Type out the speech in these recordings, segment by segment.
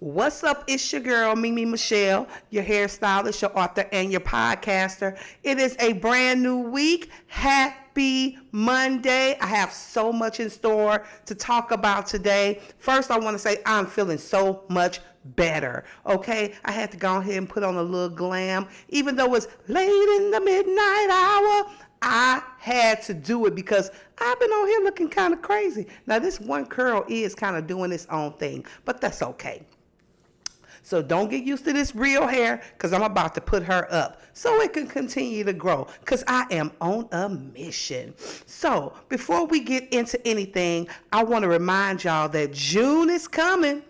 What's up? It's your girl, MeMob, your hairstylist, your author, and your podcaster. It is a brand new week. Happy Monday. I have so much in store to talk about today. First, I want to say I'm feeling so much better. Okay, I had to go ahead and put on a little glam. Even though it's late in the midnight hour, I had to do it because I've been on here looking kind of crazy. Now, this one curl is kind of doing its own thing, but that's okay. So don't get used to this real hair because I'm about to put her up so it can continue to grow because I am on a mission. So before we get into anything, I want to remind y'all that June is coming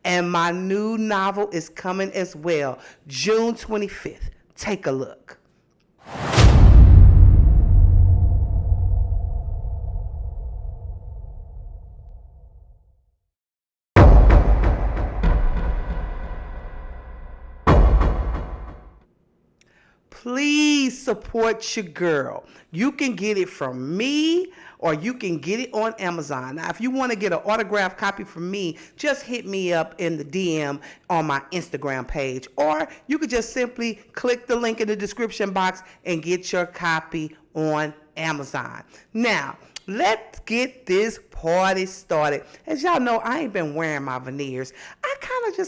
and my new novel is coming as well. June 25th. Take a look. Please support your girl. You can get it from me or you can get it on Amazon. Now, if you want to get an autographed copy from me, just hit me up in the DM on my Instagram page. Or you could just simply click the link in the description box and get your copy on Amazon. Now, let's get this party started. As y'all know, I ain't been wearing my veneers. I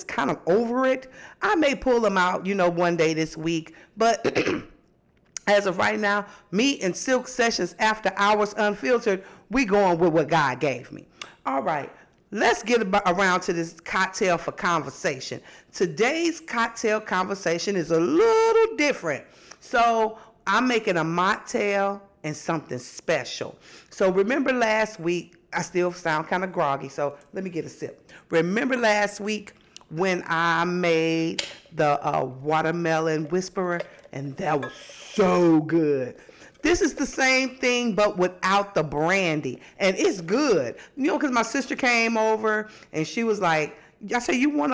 kind of over it. I may pull them out, one day this week. But as of right now, me and Silk Sessions After Hours Unfiltered, we going with what God gave me. All right, let's get around to this cocktail for conversation. Today's cocktail conversation is a little different. So I'm making a mocktail and something special. So remember last week, I still sound kind of groggy, so let me get a sip. Remember last week when I made the watermelon whisperer, and that was so good. This is the same thing, but without the brandy, and it's good. Because my sister came over, and she was like, I said, you want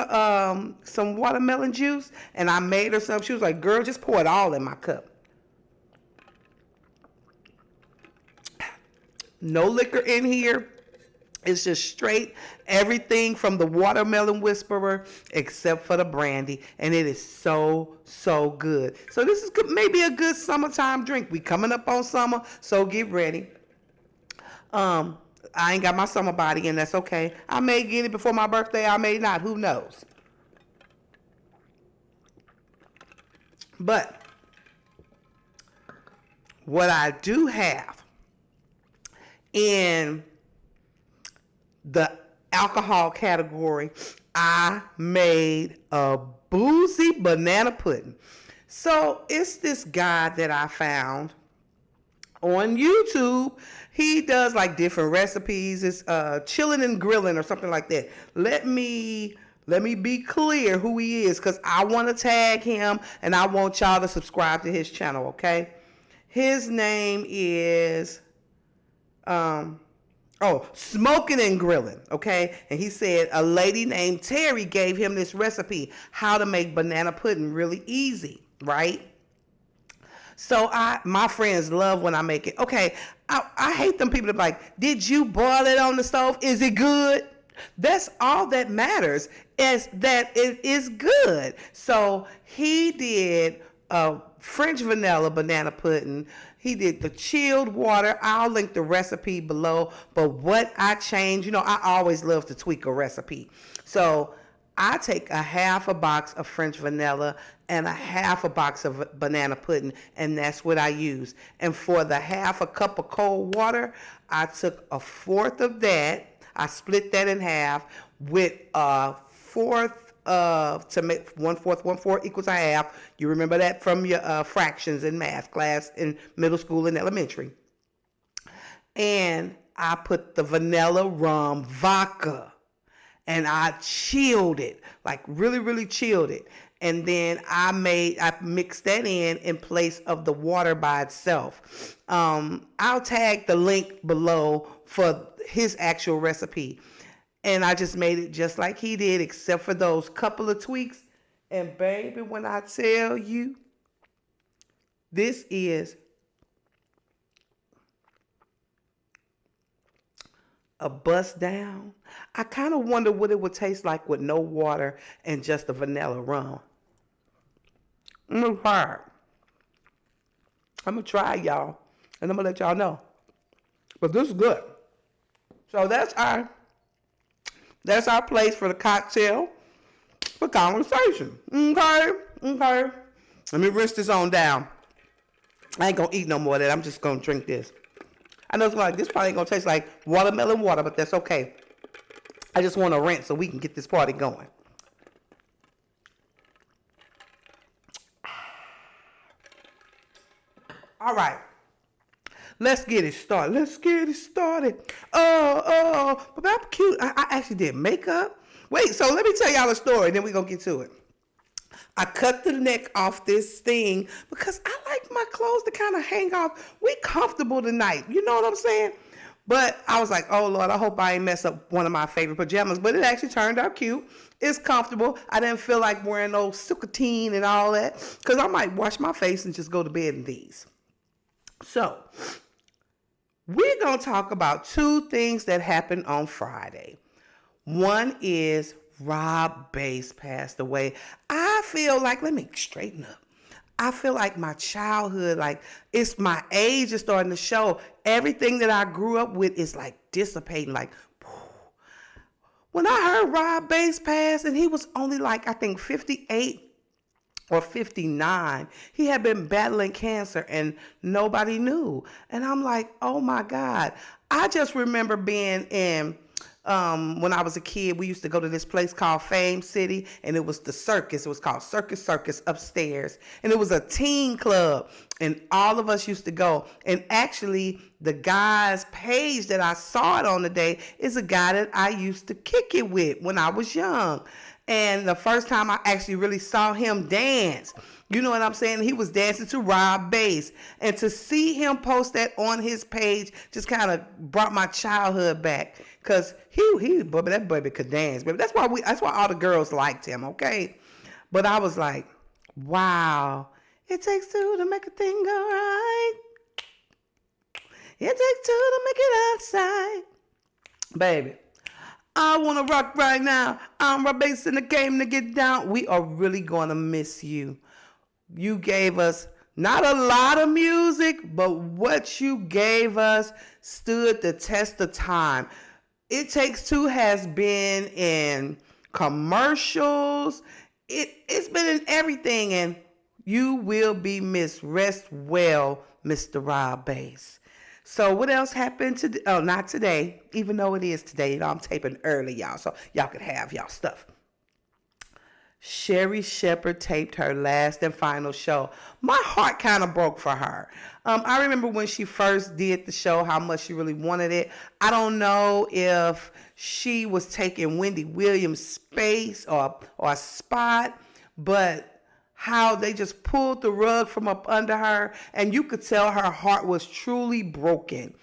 some watermelon juice? And I made her some. She was like, girl, just pour it all in my cup. No liquor in here. It's just straight everything from the watermelon whisperer except for the brandy. And it is so, so good. So this is maybe a good summertime drink. We coming up on summer, so get ready. I ain't got my summer body and that's okay. I may get it before my birthday. I may not. Who knows? But what I do have in the alcohol category, I made a boozy banana pudding. So it's this guy that I found on YouTube. He does like different recipes. It's chilling and grilling or something like that. Let me be clear who he is because I want to tag him and I want y'all to subscribe to his channel, okay? His name is smoking and grilling, okay? And he said a lady named Terry gave him this recipe, how to make banana pudding really easy, right? So my friends love when I make it. Okay, I hate them people that are like, did you boil it on the stove? Is it good? That's all that matters, is that it is good. So he did French vanilla banana pudding. He did the chilled water. I'll link the recipe below. But what I changed, I always love to tweak a recipe. So I take a half a box of French vanilla and a half a box of banana pudding, and that's what I use. And for the half a cup of cold water, I took a fourth of that. I split that in half with a fourth to make 1/4 equals a half. You remember that from your fractions in math class in middle school and elementary. And I put the vanilla rum vodka and I chilled it, like really, really chilled it. And then I mixed that in place of the water by itself. I'll tag the link below for his actual recipe. And I just made it just like he did, except for those couple of tweaks. And baby, when I tell you, this is a bust down. I kind of wonder what it would taste like with no water and just a vanilla rum. I'm gonna try it. I'm gonna try it, y'all, and I'm gonna let y'all know. But this is good. So that's our place for the cocktail for conversation. Okay, okay. Let me rinse this on down. I ain't gonna eat no more of that. I'm just gonna drink this. I know it's like this probably ain't gonna taste like watermelon water, but that's okay. I just want to rinse so we can get this party going. All right. Let's get it started. Let's get it started. But I'm cute. I actually did makeup. Wait, so let me tell y'all a story, then we're going to get to it. I cut the neck off this thing because I like my clothes to kind of hang off. We comfortable tonight. You know what I'm saying? But I was like, oh, Lord, I hope I ain't mess up one of my favorite pajamas. But it actually turned out cute. It's comfortable. I didn't feel like wearing no sucatine and all that because I might wash my face and just go to bed in these. So we're going to talk about two things that happened on Friday. One is Rob Bass passed away. I feel like, let me straighten up. I feel like my childhood, like it's my age is starting to show. Everything that I grew up with is like dissipating. Like, when I heard Rob Bass pass, and he was only like, I think 58 or 59, he had been battling cancer and nobody knew. And I'm like, oh my God. I just remember being in, when I was a kid, we used to go to this place called Fame City, and it was the circus. It was called Circus upstairs. And it was a teen club, and all of us used to go. And actually, the guy's page that I saw it on today is a guy that I used to kick it with when I was young. And the first time I actually really saw him dance, you know what I'm saying? He was dancing to Rob Bass. And to see him post that on his page just kind of brought my childhood back. Because that baby could dance. Baby. That's why all the girls liked him, okay? But I was like, wow. It takes two to make a thing go right. It takes two to make it outside. Baby, I want to rock right now. I'm Rob Bass in the game to get down. We are really going to miss you. You gave us not a lot of music, but what you gave us stood the test of time. It Takes Two has been in commercials. It's been in everything, and you will be missed. Rest well, Mr. Rob Bass. So what else happened today? Oh, not today, even though it is today. You know, I'm taping early, y'all, so y'all can have y'all stuff. Sherri Shepherd taped her last and final show. My heart kind of broke for her. I remember when she first did the show, how much she really wanted it. I don't know if she was taking Wendy Williams' space or a spot, but how they just pulled the rug from up under her, and you could tell her heart was truly broken.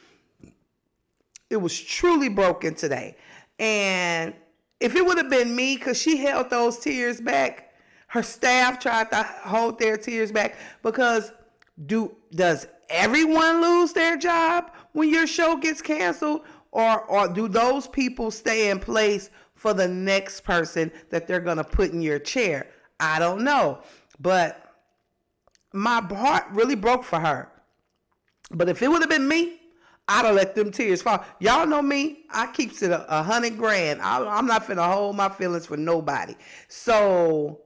It was truly broken today. And if it would have been me, because she held those tears back, her staff tried to hold their tears back, because does everyone lose their job when your show gets canceled? Or do those people stay in place for the next person that they're going to put in your chair? I don't know. But my heart really broke for her. But if it would have been me, I'd have let them tears fall. Y'all know me. I keeps it $100,000. I'm not finna hold my feelings for nobody. So,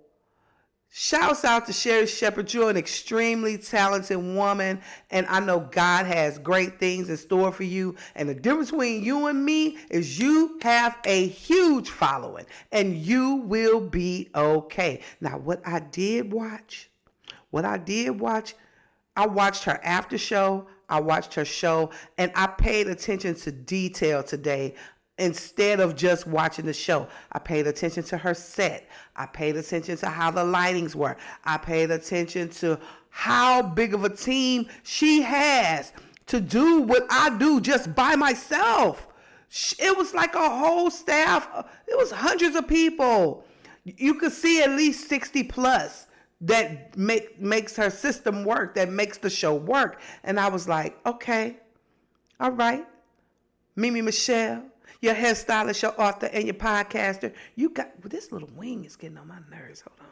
shouts out to Sherri Shepherd. You're an extremely talented woman, and I know God has great things in store for you. And the difference between you and me is you have a huge following, and you will be okay. Now, what I did watch, I watched her after show. I watched her show, and I paid attention to detail today instead of just watching the show. I paid attention to her set. I paid attention to how the lightings were. I paid attention to how big of a team she has to do what I do just by myself. It was like a whole staff. It was hundreds of people. You could see at least 60 plus. That makes her system work, that makes the show work. And I was like, okay, all right, MeMob, your hairstylist, your author, and your podcaster. You got, well, this little wing is getting on my nerves. Hold on.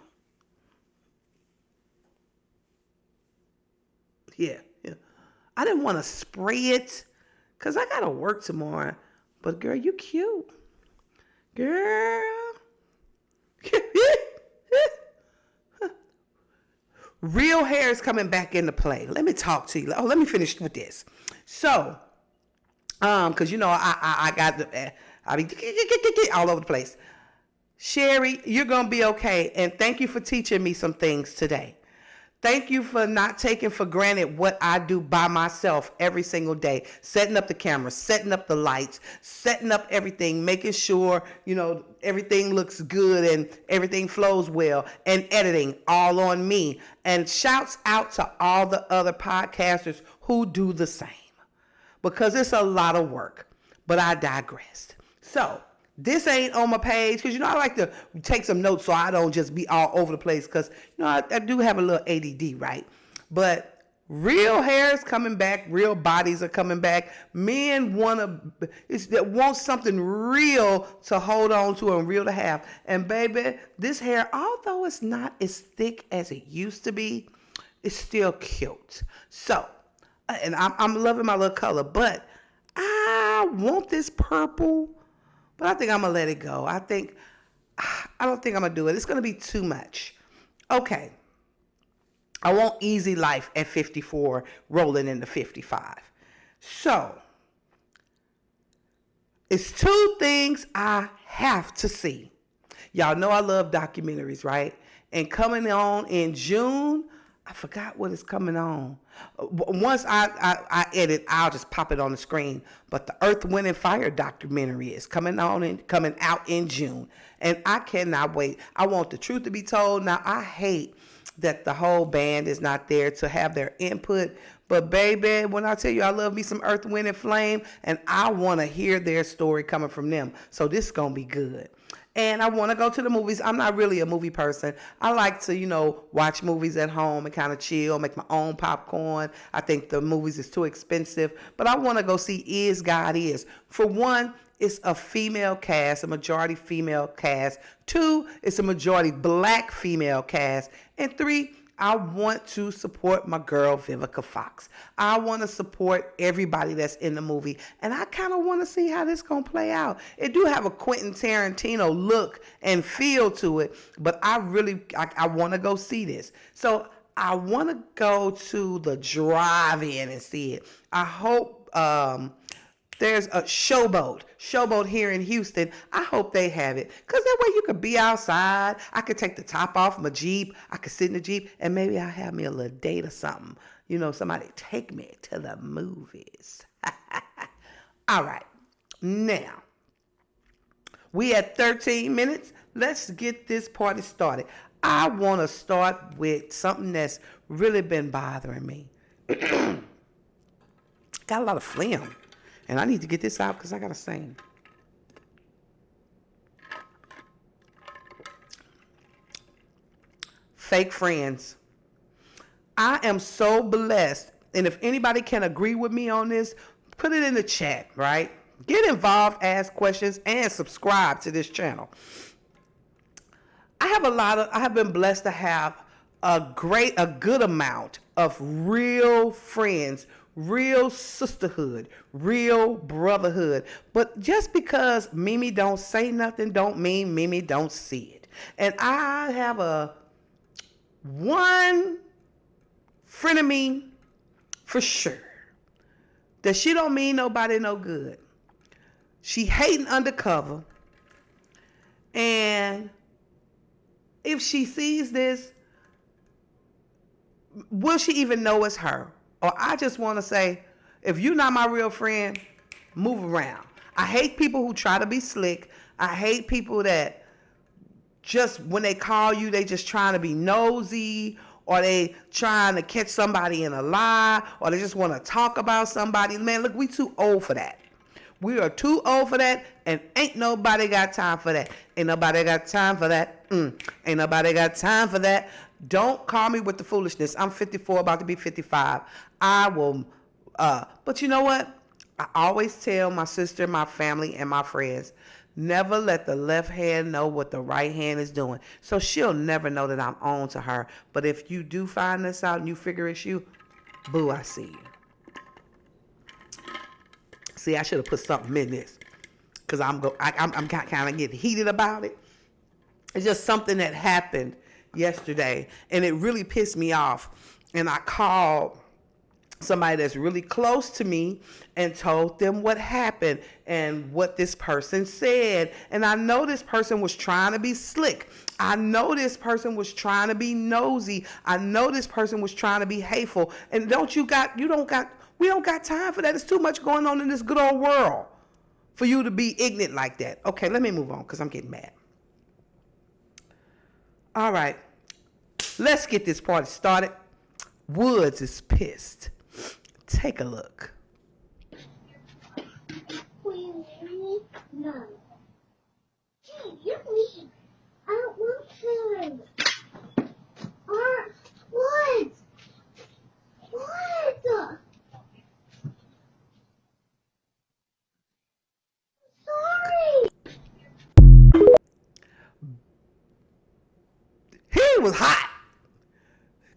Yeah. I didn't want to spray it because I got to work tomorrow. But girl, you cute. Girl. Real hair is coming back into play. Let me talk to you. Oh, let me finish with this. So, because you know I got the I be all over the place. Sherri, you're gonna be okay, and thank you for teaching me some things today. Thank you for not taking for granted what I do by myself every single day. Setting up the camera, setting up the lights, setting up everything, making sure, you know, everything looks good and everything flows well, and editing all on me. And shouts out to all the other podcasters who do the same, because it's a lot of work, but I digressed. So this ain't on my page because, you know, I like to take some notes so I don't just be all over the place because, you know, I do have a little ADD, right? But real hair is coming back. Real bodies are coming back. Men want something real to hold on to and real to have. And baby, this hair, although it's not as thick as it used to be, it's still cute. So, and I'm loving my little color, but I want this purple. But I think I'm going to let it go. I don't think I'm going to do it. It's going to be too much. Okay. I want easy life at 54, rolling into 55. So, it's two things I have to see. Y'all know I love documentaries, right? And coming on in June, I forgot what is coming on. Once I edit, I'll just pop it on the screen. But the Earth, Wind, and Fire documentary is coming out in June. And I cannot wait. I want the truth to be told. Now, I hate that the whole band is not there to have their input. But baby, when I tell you I love me some Earth, Wind, and Flame, and I want to hear their story coming from them. So this is going to be good. And I want to go to the movies. I'm not really a movie person. I like to, you know, watch movies at home and kind of chill, make my own popcorn. I think the movies is too expensive. But I want to go see Is God Is. For one, it's a female cast, a majority female cast. Two, it's a majority black female cast. And three, I want to support my girl Vivica Fox. I want to support everybody that's in the movie. And I kind of want to see how this going to play out. It do have a Quentin Tarantino look and feel to it. But I want to go see this. So I want to go to the drive-in and see it. I hope there's a Showboat here in Houston. I hope they have it. Because that way you could be outside. I could take the top off my Jeep. I could sit in the Jeep and maybe I'll have me a little date or something. You know, somebody take me to the movies. All right. Now, we at 13 minutes. Let's get this party started. I want to start with something that's really been bothering me. Got a lot of phlegm. And I need to get this out because I got to sing. Fake friends. I am so blessed. And if anybody can agree with me on this, put it in the chat, right? Get involved, ask questions, and subscribe to this channel. I have been blessed to have a good amount of real friends, real sisterhood, real brotherhood. But just because Mimi don't say nothing don't mean Mimi don't see it. And I have one friend of me for sure that she don't mean nobody no good. She hating undercover. And if she sees this, will she even know it's her? Or I just want to say, if you're not my real friend, move around. I hate people who try to be slick. I hate people that just, when they call you, they just trying to be nosy, or they trying to catch somebody in a lie, or they just want to talk about somebody. Man, look, we too old for that. We are too old for that, and ain't nobody got time for that. Ain't nobody got time for that. Ain't nobody got time for that. Don't call me with the foolishness. I'm 54, about to be 55. I will, but you know what? I always tell my sister, my family, and my friends, never let the left hand know what the right hand is doing. So she'll never know that I'm on to her. But if you do find this out and you figure it's you, boo, I see you. See, I should have put something in this because I'm kind of getting heated about it. It's just something that happened yesterday, and it really pissed me off. And I called somebody that's really close to me and told them what happened and what this person said. And I know this person was trying to be slick. I know this person was trying to be nosy. I know this person was trying to be hateful. And we don't got time for that. There's too much going on in this good old world for you to be ignorant like that. Okay, let me move on because I'm getting mad. All right, let's get this party started. Woods is pissed. Take a look. Will you marry me? No. Gee, you're mean. I don't want food. What? What? Sorry. He was hot.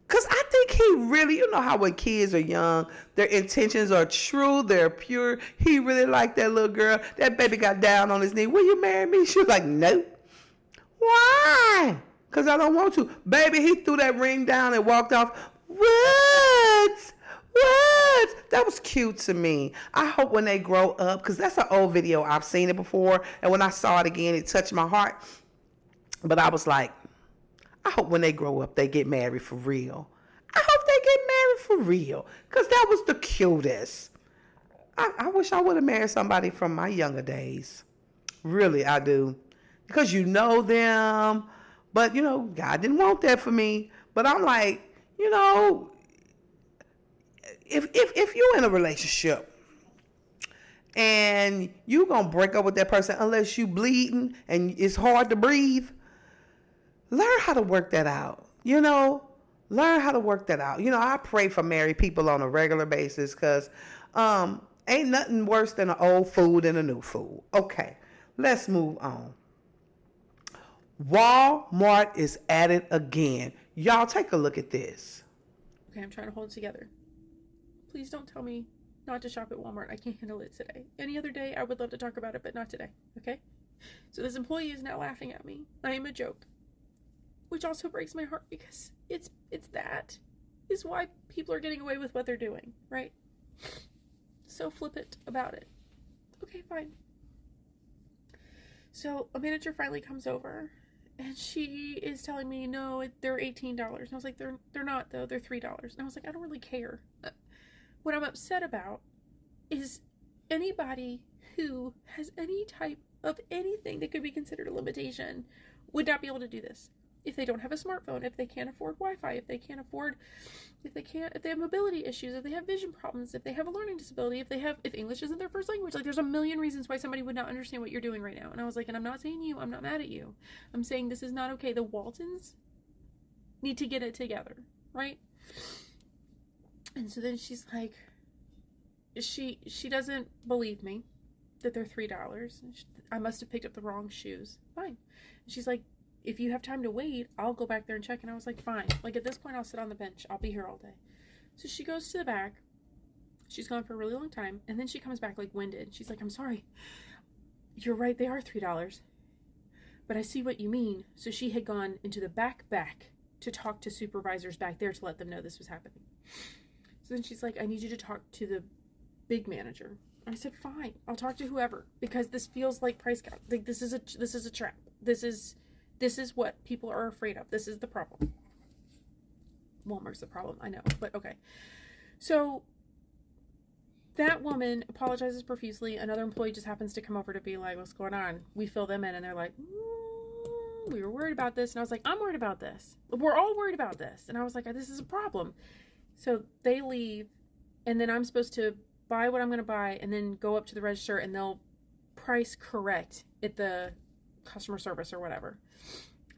Because I think he really, you know how when kids are young, their intentions are true, they're pure. He really liked that little girl. That baby got down on his knee. Will you marry me? She was like, no. Why? Because I don't want to. Baby, he threw that ring down and walked off. What? That was cute to me. I hope when they grow up, because that's an old video. I've seen it before. And when I saw it again, it touched my heart. But I was like, I hope when they grow up, they get married for real. I hope they get married for real. Because that was the cutest. I wish I would have married somebody from my younger days. Really, I do. Because you know them. But, you know, God didn't want that for me. But I'm like, you know, if you're in a relationship and you going to break up with that person unless you bleeding and it's hard to breathe, learn how to work that out. You know, learn how to work that out. You know, I pray for married people on a regular basis because ain't nothing worse than an old fool than a new fool. Okay, let's move on. Walmart is at it again. Y'all take a look at this. Okay, I'm trying to hold it together. Please don't tell me not to shop at Walmart. I can't handle it today. Any other day, I would love to talk about it, but not today. Okay? So this employee is now laughing at me. I am a joke. Which also breaks my heart because it's that is why people are getting away with what they're doing, right? So flippant about it. Okay, fine. So a manager finally comes over and she is telling me, no, they're $18. And I was like, they're not though, they're $3. And I was like, I don't really care. What I'm upset about is anybody who has any type of anything that could be considered a limitation would not be able to do this. If they don't have a smartphone, if they can't afford Wi-Fi, if they have mobility issues, if they have vision problems, if they have a learning disability, if English isn't their first language, like there's a million reasons why somebody would not understand what you're doing right now. And I was like, and I'm not saying you, I'm not mad at you. I'm saying this is not okay. The Waltons need to get it together, right? And so then she's like, she doesn't believe me that they're $3. I must have picked up the wrong shoes. Fine. And she's like, if you have time to wait, I'll go back there and check. And I was like, fine. Like at this point, I'll sit on the bench. I'll be here all day. So she goes to the back. She's gone for a really long time. And then she comes back like winded. She's like, I'm sorry. You're right. They are $3. But I see what you mean. So she had gone into the back to talk to supervisors back there to let them know this was happening. So then she's like, I need you to talk to the big manager. I said, fine. I'll talk to whoever. Because this feels like price count. Like this is a trap. This is what people are afraid of. This is the problem. Walmart's the problem, I know, but okay. So that woman apologizes profusely. Another employee just happens to come over to be like, what's going on? We fill them in and they're like, we were worried about this. And I was like, I'm worried about this. We're all worried about this. And I was like, this is a problem. So they leave and then I'm supposed to buy what I'm going to buy and then go up to the register and they'll price correct at the customer service or whatever.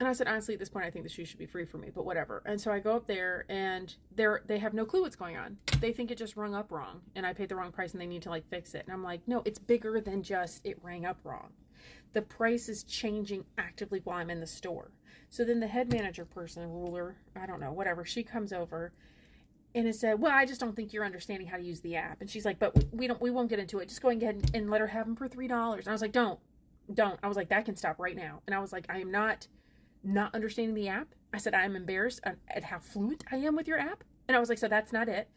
And I said, honestly, at this point, I think the shoe should be free for me, but whatever. And so I go up there, and they have no clue what's going on. They think it just rung up wrong, and I paid the wrong price, and they need to like fix it. And I'm like, no, it's bigger than just it rang up wrong. The price is changing actively while I'm in the store. So then the head manager person, ruler, I don't know, whatever, she comes over and it said, well, I just don't think you're understanding how to use the app. And she's like, but we won't get into it. Just go ahead and let her have them for $3. And I was like, don't. I was like, that can stop right now. And I was like, I am not understanding the app. I said, I am embarrassed at how fluent I am with your app. And I was like, so that's not it.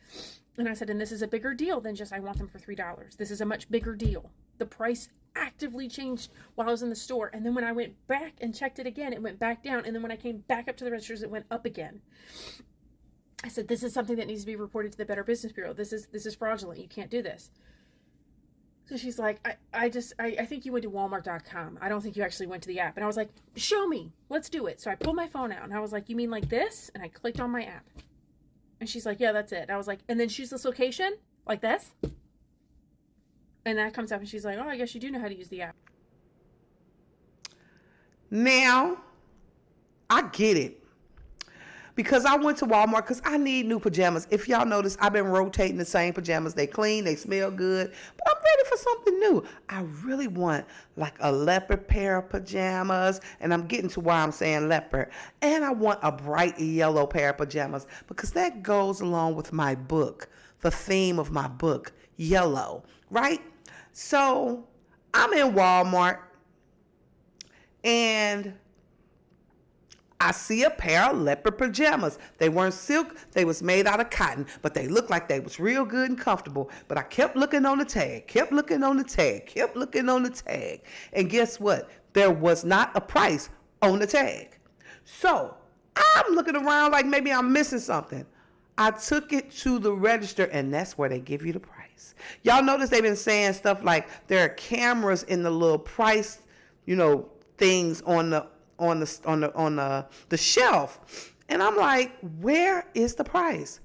And I said, and this is a bigger deal than just I want them for $3. This is a much bigger deal. The price actively changed while I was in the store. And then when I went back and checked it again, it went back down. And then when I came back up to the registers, it went up again. I said, this is something that needs to be reported to the Better Business Bureau. This is fraudulent. You can't do this. So she's like, I think you went to Walmart.com. I don't think you actually went to the app. And I was like, show me. Let's do it. So I pulled my phone out and I was like, you mean like this? And I clicked on my app. And she's like, yeah, that's it. And I was like, and then choose this location like this. And that comes up and she's like, oh, I guess you do know how to use the app. Now, I get it. Because I went to Walmart because I need new pajamas. If y'all notice, I've been rotating the same pajamas. They clean, they smell good, but I'm ready for something new. I really want like a leopard pair of pajamas, and I'm getting to why I'm saying leopard. And I want a bright yellow pair of pajamas because that goes along with my book, the theme of my book, yellow, right? So I'm in Walmart, and I see a pair of leopard pajamas. They weren't silk, they was made out of cotton, but they looked like they was real good and comfortable. But I kept looking on the tag, kept looking on the tag. And guess what? There was not a price on the tag. So I'm looking around like maybe I'm missing something. I took it to the register, and that's where they give you the price. Y'all notice they've been saying stuff like there are cameras in the little price, things on the shelf. And I'm like, where is the price?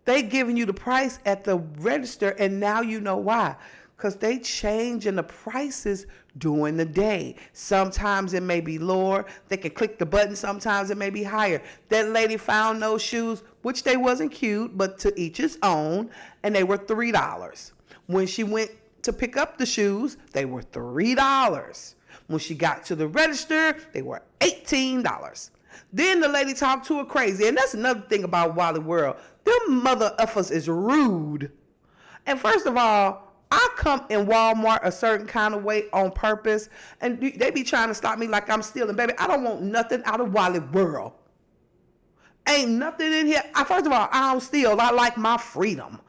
They giving you the price at the register, and now you know why. Because they changing the prices during the day. Sometimes it may be lower. They can click the button. Sometimes it may be higher. That lady found those shoes, which they wasn't cute, but to each his own, and they were $3. When she went to pick up the shoes, they were $3. When she got to the register, they were $18. Then the lady talked to her crazy. And that's another thing about Wally World. Them mother uffers is rude. And first of all, I come in Walmart a certain kind of way on purpose. And they be trying to stop me like I'm stealing. Baby, I don't want nothing out of Wally World. Ain't nothing in here. First of all, I don't steal. I like my freedom.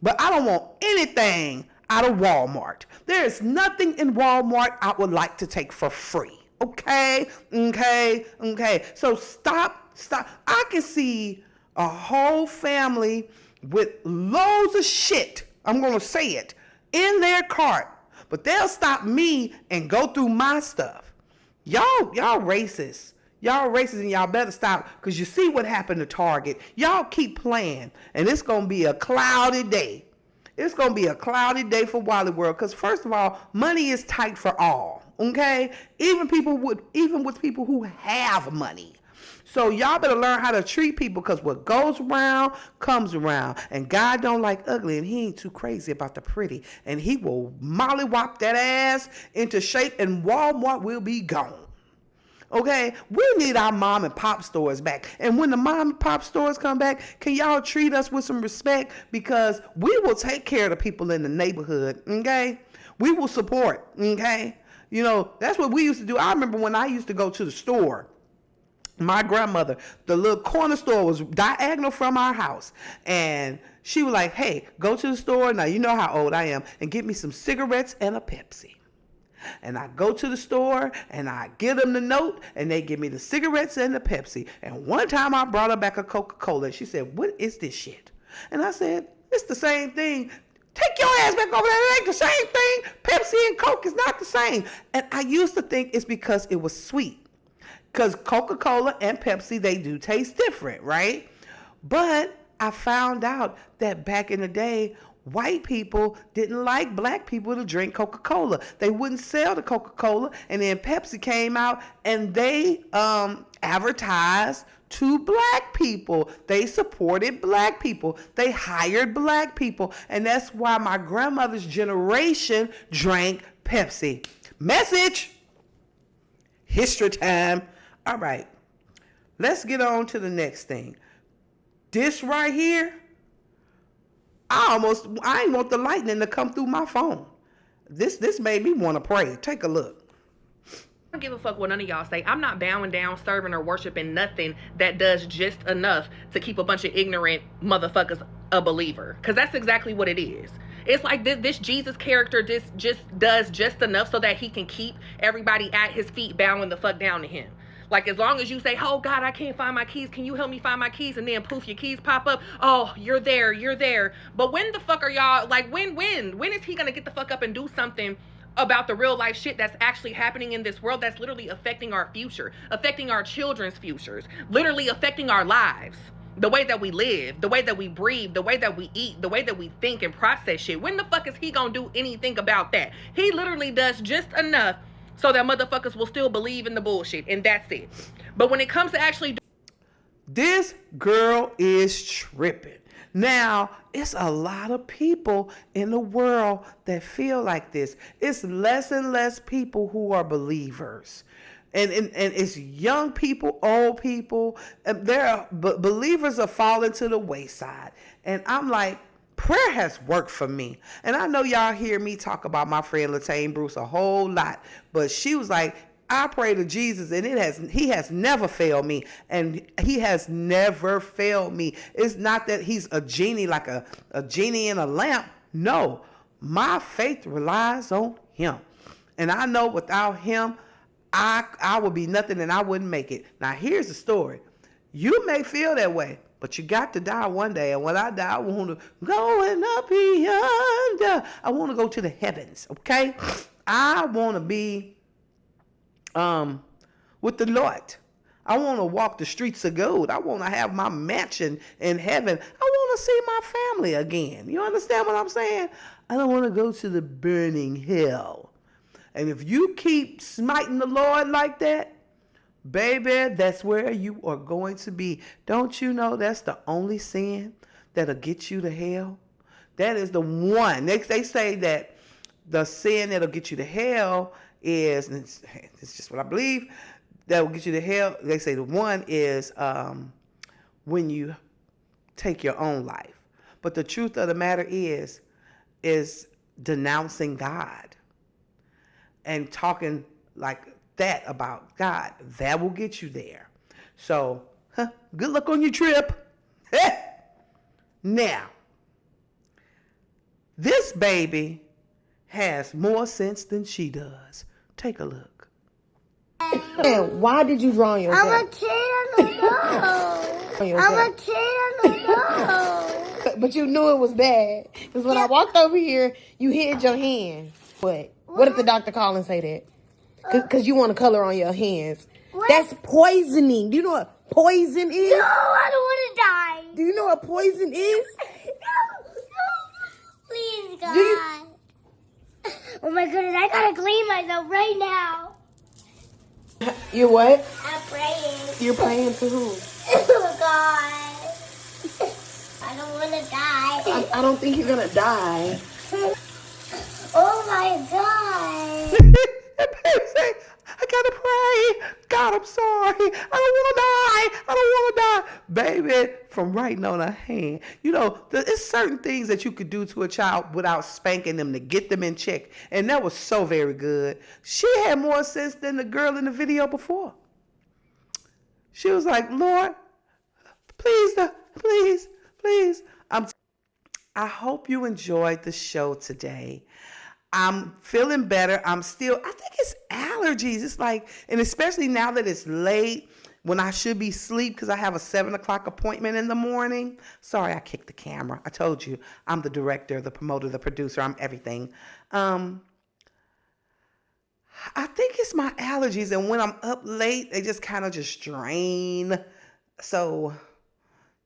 But I don't want anything out of Walmart. There is nothing in Walmart I would like to take for free. Okay. So stop. I can see a whole family with loads of shit, I'm going to say it, in their cart. But they'll stop me and go through my stuff. Y'all racist. Y'all racist, and y'all better stop, because you see what happened to Target. Y'all keep playing, and it's going to be a cloudy day. It's going to be a cloudy day for Wally World, because first of all, money is tight for all, okay? Even with people who have money. So y'all better learn how to treat people, because what goes around comes around. And God don't like ugly, and he ain't too crazy about the pretty. And he will mollywop that ass into shape, and Walmart will be gone. Okay, we need our mom and pop stores back. And when the mom and pop stores come back, can y'all treat us with some respect? Because we will take care of the people in the neighborhood, okay? We will support, okay? That's what we used to do. I remember when I used to go to the store. My grandmother, the little corner store was diagonal from our house. And she was like, hey, go to the store. Now, you know how old I am. And get me some cigarettes and a Pepsi. And I go to the store and I give them the note, and they give me the cigarettes and the Pepsi. And one time I brought her back a Coca-Cola, and she said, what is this shit? And I said, it's the same thing. Take your ass back over there. It ain't the same thing. Pepsi and Coke is not the same. And I used to think it's because it was sweet. Because Coca-Cola and Pepsi, they do taste different, right? But I found out that back in the day, white people didn't like black people to drink Coca-Cola. They wouldn't sell the Coca-Cola. And then Pepsi came out and they advertised to black people. They supported black people. They hired black people. And that's why my grandmother's generation drank Pepsi. Message. History time. All right. Let's get on to the next thing. This right here, I ain't want the lightning to come through my phone. This made me want to pray. Take a look. I don't give a fuck what none of y'all say. I'm not bowing down, serving, or worshiping nothing that does just enough to keep a bunch of ignorant motherfuckers a believer. Because that's exactly what it is. It's like this Jesus character just does just enough so that he can keep everybody at his feet bowing the fuck down to him. Like, as long as you say, oh, God, I can't find my keys. Can you help me find my keys? And then poof, your keys pop up. Oh, you're there. You're there. But when the fuck are y'all, like, when is he going to get the fuck up and do something about the real life shit that's actually happening in this world that's literally affecting our future, affecting our children's futures, literally affecting our lives, the way that we live, the way that we breathe, the way that we eat, the way that we think and process shit? When the fuck is he gonna do anything about that? He literally does just enough so that motherfuckers will still believe in the bullshit, and that's it. But when it comes to actually this girl is tripping. Now, it's a lot of people in the world that feel like this. It's less and less people who are believers. And it's young people, old people. Believers are falling to the wayside. And I'm like, prayer has worked for me. And I know y'all hear me talk about my friend Latane Bruce a whole lot. But she was like, I pray to Jesus and he has never failed me. And he has never failed me. It's not that he's a genie, like a genie in a lamp. No, my faith relies on him. And I know without him, I would be nothing and I wouldn't make it. Now here's the story. You may feel that way, but you got to die one day. And when I die, I want to go up beyond. I want to go to the heavens, okay? I want to be with the Lord. I want to walk the streets of gold. I want to have my mansion in heaven. I want to see my family again. You understand what I'm saying? I don't want to go to the burning hell. And if you keep smiting the Lord like that, baby, that's where you are going to be. Don't you know that's the only sin that'll get you to hell? That is the one. They say that the sin that'll get you to hell is, and it's just what I believe, that will get you to hell. They say the one is when you take your own life. But the truth of the matter is denouncing God and talking like that about God. That will get you there. So, good luck on your trip. Now, this baby has more sense than she does. Take a look. And why did you draw yourself? I'm a kid on the go. I'm a kid on the go. But you knew it was bad. Because when I walked over here, you hid your hand. What if the doctor call and say that? Because you want to color on your hands. What? That's poisoning. Do you know what poison is? No, I don't want to die. Do you know what poison is? No, please, God. Oh my goodness, I gotta clean myself right now. You're what? I'm praying. You're praying to who? Oh God. I don't want to die. I don't think you're going to die. Oh my God. Say, I gotta pray. God, I'm sorry. I don't want to die. Baby, from writing on a hand. You know, there's certain things that you could do to a child without spanking them to get them in check. And that was so very good. She had more sense than the girl in the video before. She was like, Lord, please. I hope you enjoyed the show today. I'm feeling better. I think it's allergies. It's like, and especially now that it's late when I should be asleep because I have a 7 o'clock appointment in the morning. Sorry, I kicked the camera. I told you I'm the director, the promoter, the producer. I'm everything. I think it's my allergies. And when I'm up late, they just kind of just drain. So,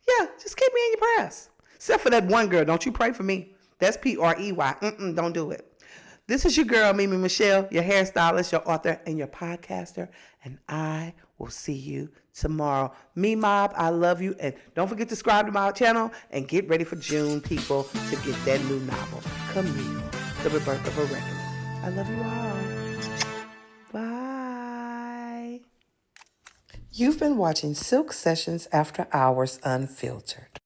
yeah, just keep me in your prayers. Except for that one girl. Don't you pray for me. That's Prey. Don't do it. This is your girl, Mimi Michelle, your hairstylist, your author, and your podcaster. And I will see you tomorrow. MeMob, I love you. And don't forget to subscribe to my channel and get ready for June, people, to get that new novel, Camille, The Rebirth of a Reckoning. I love you all. Bye. You've been watching Silk Sessions After Hours Unfiltered.